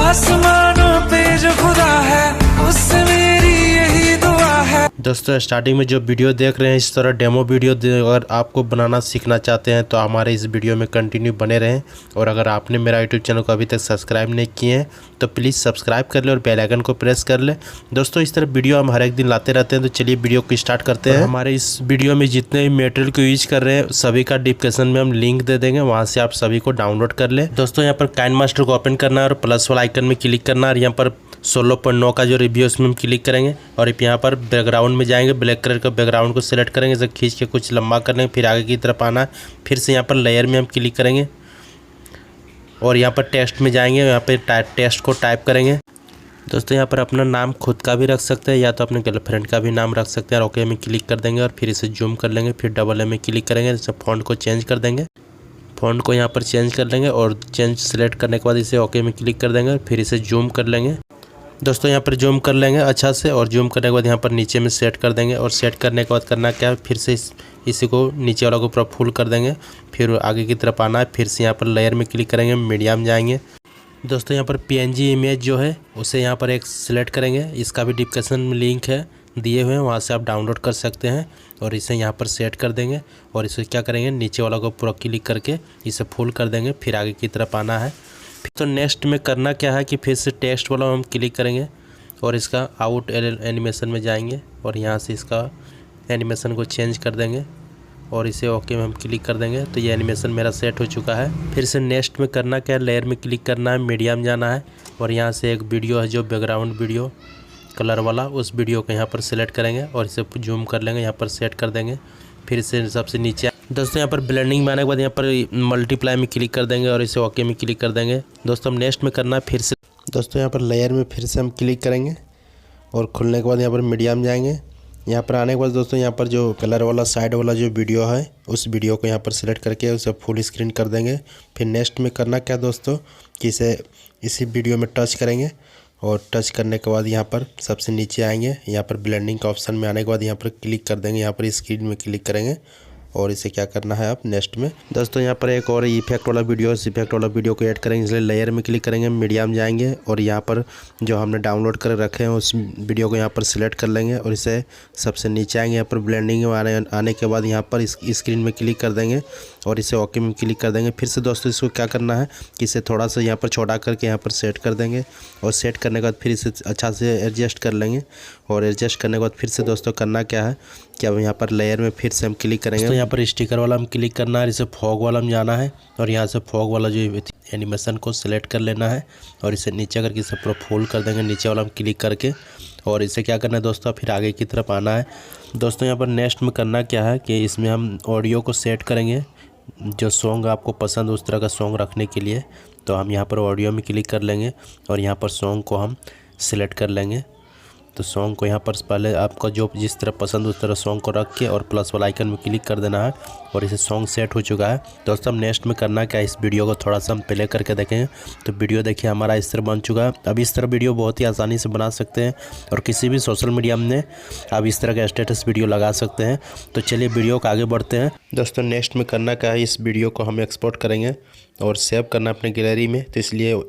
आसमानों पे जो खुदा है उससे मेरी यही दुआ है। दोस्तों स्टार्टिंग में जो वीडियो देख रहे हैं इस तरह डेमो वीडियो अगर आपको बनाना सीखना चाहते हैं तो हमारे इस वीडियो में कंटिन्यू बने रहें। और अगर आपने मेरा यूट्यूब चैनल को अभी तक सब्सक्राइब नहीं किए हैं तो प्लीज़ सब्सक्राइब कर ले और बेल आइकन को प्रेस कर ले। दोस्तों इस तरह वीडियो हम हर एक दिन लाते रहते हैं, तो चलिए वीडियो को स्टार्ट करते हैं। हमारे इस वीडियो में जितने भी मटेरियल को यूज कर रहे हैं सभी का डिस्क्रिप्शन में हम लिंक दे देंगे, वहाँ से आप सभी को डाउनलोड कर ले। दोस्तों यहाँ पर काइनमास्टर को ओपन करना है और प्लस वाला आइकन में क्लिक करना है और यहाँ पर 16.9 का जो रिव्यू उसमें हम क्लिक करेंगे और यहाँ पर बैकग्राउंड में जाएंगे, ब्लैक कलर का बैकग्राउंड को सिलेक्ट करेंगे, इसे खींच के कुछ लंबा कर लेंगे, फिर आगे की तरफ आना है, फिर से यहाँ पर लेयर में हम क्लिक करेंगे और यहाँ पर टेक्स्ट में जाएंगे, यहाँ पर टेक्स्ट को टाइप करेंगे। दोस्तों यहाँ पर अपना नाम खुद का भी रख सकते हैं या तो अपने गर्लफ्रेंड का भी नाम रख सकते हैं। ओके में क्लिक कर देंगे और फिर इसे जूम कर लेंगे, फिर डबल ए में क्लिक करेंगे, इसे फ़ॉन्ट को चेंज कर देंगे, फ़ॉन्ट को यहाँ पर चेंज कर लेंगे और चेंज सेलेक्ट करने के बाद इसे ओके में क्लिक कर देंगे, फिर इसे जूम कर लेंगे। दोस्तों यहाँ पर जूम कर लेंगे अच्छा से और जूम करने के बाद यहाँ पर नीचे में सेट कर देंगे और सेट करने के बाद करना क्या है, फिर से इसी को नीचे वाला को पूरा फुल कर देंगे, फिर आगे की तरफ आना है, फिर से यहाँ पर लेयर में क्लिक करेंगे, मीडियम जाएंगे। दोस्तों यहाँ पर पीएनजी इमेज जो है उसे यहाँ पर एक सिलेक्ट करेंगे, इसका भी डिस्क्रिप्शन में लिंक है दिए हुए हैं, वहाँ से आप डाउनलोड कर सकते हैं और इसे यहाँ पर सेट कर देंगे और इसे क्या करेंगे नीचे वाला को पूरा क्लिक करके इसे फुल कर देंगे, फिर आगे की तरफ आना है। तो नेक्स्ट में करना क्या है कि फिर से टेक्स्ट वाला हम क्लिक करेंगे और इसका आउट एनिमेशन में जाएंगे और यहाँ से इसका एनिमेशन को चेंज कर देंगे और इसे ओके में हम क्लिक कर देंगे। तो ये एनिमेशन मेरा सेट हो चुका है। फिर से नेक्स्ट में करना क्या है, लेयर में क्लिक करना है, मीडियम जाना है और यहाँ से एक वीडियो है जो बैकग्राउंड वीडियो कलर वाला, उस वीडियो को यहाँ पर सिलेक्ट करेंगे और इसे जूम कर लेंगे, यहाँ पर सेट कर देंगे, फिर से सबसे नीचे। दोस्तों यहाँ पर ब्लेंडिंग में आने के बाद यहाँ पर मल्टीप्लाई में क्लिक कर देंगे और इसे ओके में क्लिक कर देंगे। दोस्तों हम नेक्स्ट में करना है फिर से दोस्तों यहाँ पर लेयर में फिर से हम क्लिक करेंगे और खुलने के बाद यहाँ पर मीडियम जाएंगे। यहाँ पर आने के बाद दोस्तों यहाँ पर जो कलर वाला साइड वाला जो वीडियो है उस वीडियो को यहाँ पर सिलेक्ट करके उसे फुल स्क्रीन कर देंगे। फिर नेक्स्ट में करना क्या दोस्तों कि इसे इसी वीडियो में टच करेंगे और टच करने के बाद यहाँ पर सबसे नीचे आएंगे, यहाँ पर ब्लेंडिंग का ऑप्शन में आने के बाद यहाँ पर क्लिक कर देंगे, यहाँ पर स्क्रीन में क्लिक करेंगे और इसे क्या करना है आप नेक्स्ट में। दोस्तों यहाँ पर एक और इफेक्ट वाला वीडियो, इस इफेक्ट वाला वीडियो को ऐड करेंगे, इसलिए लेयर में क्लिक करेंगे, मीडियम जाएंगे और यहाँ पर जो हमने डाउनलोड कर रखे हैं उस वीडियो को यहाँ पर सिलेक्ट कर लेंगे और इसे सबसे नीचे आएंगे, यहाँ पर ब्लेंडिंग में आने के बाद यहाँ पर इस स्क्रीन में क्लिक कर देंगे और इसे ओके में क्लिक कर देंगे। फिर से दोस्तों इसको क्या करना है कि इसे थोड़ा सा यहाँ पर छोटा करके यहाँ पर सेट कर देंगे और सेट करने के बाद फिर इसे अच्छा से एडजस्ट कर लेंगे और एडजस्ट करने के बाद फिर से दोस्तों करना क्या है कि अब यहाँ पर लेयर में फिर से हम क्लिक करेंगे। तो यहाँ पर स्टिकर वाला हम क्लिक करना है, इसे फॉग वाला में जाना है और यहाँ से फॉग वाला जो एनिमेशन को सिलेक्ट कर लेना है और इसे नीचे करके इसे पूरा फोल्ड कर देंगे, नीचे वाला हम क्लिक करके और इसे क्या करना है दोस्तों फिर आगे की तरफ आना है। दोस्तों यहाँ पर नेक्स्ट में करना क्या है कि इसमें हम ऑडियो को सेट करेंगे, जो सॉन्ग आपको पसंद उस तरह का सॉन्ग रखने के लिए। तो हम यहाँ पर ऑडियो में क्लिक कर लेंगे और यहाँ पर सॉन्ग को हम सिलेक्ट कर लेंगे। तो सॉन्ग को यहाँ पर पहले आपका जो जिस तरह पसंद उस तरह सॉन्ग को रख के और प्लस वाला आइकन में क्लिक कर देना है और इसे सॉन्ग सेट हो चुका है। दोस्तों हम नेक्स्ट में करना क्या, इस वीडियो को थोड़ा सा हम प्ले करके देखेंगे। तो वीडियो देखिए हमारा इस तरह बन चुका है। अब इस तरह वीडियो बहुत ही आसानी से बना सकते हैं और किसी भी सोशल मीडिया में आप इस तरह का स्टेटस वीडियो लगा सकते हैं। तो चलिए वीडियो को आगे बढ़ते हैं। दोस्तों नेक्स्ट में करना क्या है, इस वीडियो को हम एक्सपोर्ट करेंगे और सेव करना अपने गैलरी में, तो इसलिए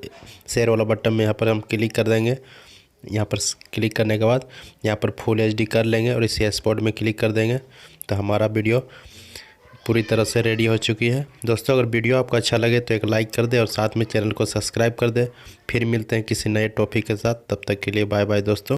शेयर वाला बटन में यहाँ पर हम क्लिक कर देंगे। यहाँ पर क्लिक करने के बाद यहाँ पर फुल एचडी कर लेंगे और इसे एक्सपोर्ट में क्लिक कर देंगे। तो हमारा वीडियो पूरी तरह से रेडी हो चुकी है। दोस्तों अगर वीडियो आपको अच्छा लगे तो एक लाइक कर दे और साथ में चैनल को सब्सक्राइब कर दे। फिर मिलते हैं किसी नए टॉपिक के साथ, तब तक के लिए बाय बाय दोस्तों।